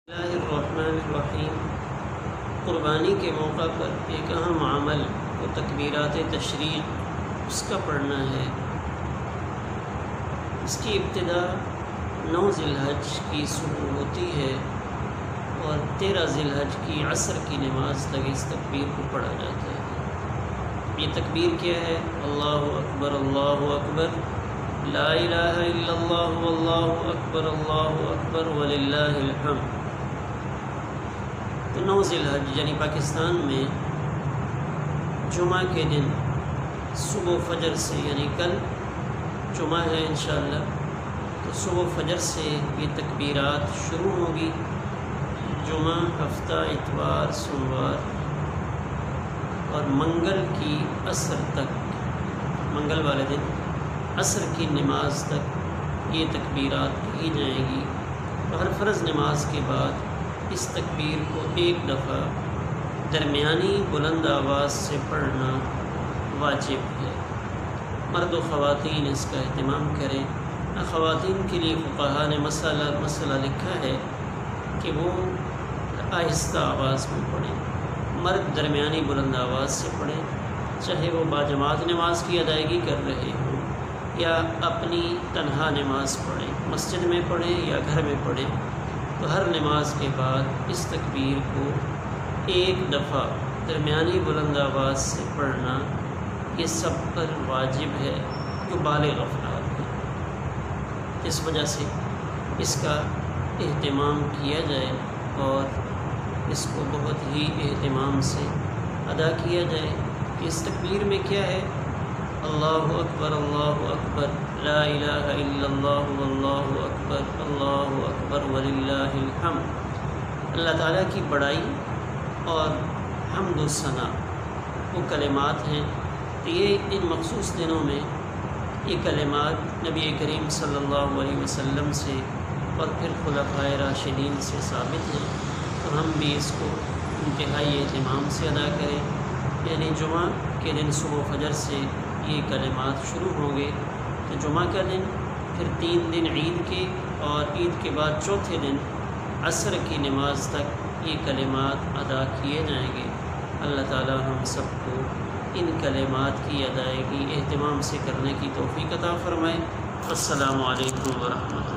اللہ الرحمن الرحیم۔ قربانی کے موقع پر ایک اہم عمل و تکبیرات تشریق اس کا پڑھنا ہے۔ اس کی ابتدا 9 ذی الحج کی صبح ہوتی ہے اور 13 ذی الحج کی عصر کی نماز تک اس تکبیر کو پڑھا جاتا ہے۔ یہ تکبیر کیا ہے؟ اللہ اکبر لا الہ الا اللہ اللہ اکبر وللہ الحمد۔ تو 9 ذی الحج یعنی پاکستان میں جمعہ کے دن صبح فجر سے، یعنی کل جمعہ ہے انشاءاللہ، تو صبح فجر سے یہ تکبیرات شروع ہوگی۔ جمعہ، ہفتہ، اتوار، سوموار اور منگل کی عصر تک، منگل والے دن عصر کی نماز تک یہ تکبیرات کی جائیں گی۔ ہر فرض نماز کے بعد اس تکبیر کو ایک دفعہ درمیانی بلند آواز سے پڑھنا واجب ہے۔ مرد و خواتین اس کا اہتمام کریں۔ خواتین کے لیے فقہاء نے مسئلہ لکھا ہے کہ وہ آہستہ آواز میں پڑھیں، مرد درمیانی بلند آواز سے پڑھیں، چاہے وہ باجماعت نماز کی ادائیگی کر رہے ہوں یا اپنی تنہا نماز پڑھیں، مسجد میں پڑھیں یا گھر میں پڑھیں، تو ہر نماز کے بعد اس تکبیر کو ایک دفعہ درمیانی بلند آواز سے پڑھنا یہ سب پر واجب ہے جو بالغ افراد ہیں۔ اس وجہ سے اس کا اہتمام کیا جائے اور اس کو بہت ہی اہتمام سے ادا کیا جائے کہ اس تکبیر میں کیا ہے؟ اللہ اکبر لا الہ الا اللہ اکبر وللہ الحمد۔ اللہ تعالیٰ کی بڑائی اور حمد و ثنا وہ کلمات ہیں، تو یہ ان مخصوص دنوں میں یہ کلمات نبی کریم صلی اللہ علیہ وسلم سے اور پھر خلفائے راشدین سے ثابت ہیں، تو ہم بھی اس کو انتہائی اہتمام سے ادا کریں۔ یعنی جمعہ کے دن صبح فجر سے یہ کلمات شروع ہوں گے، تو جمعہ کا دن، پھر 3 دن عید کے، اور عید کے بعد چوتھے دن عصر کی نماز تک یہ کلمات ادا کیے جائیں گے۔ اللہ تعالی ہم سب کو ان کلمات کی ادائیگی اہتمام سے کرنے کی توفیق عطا فرمائے۔ السلام علیکم ورحمۃ اللہ۔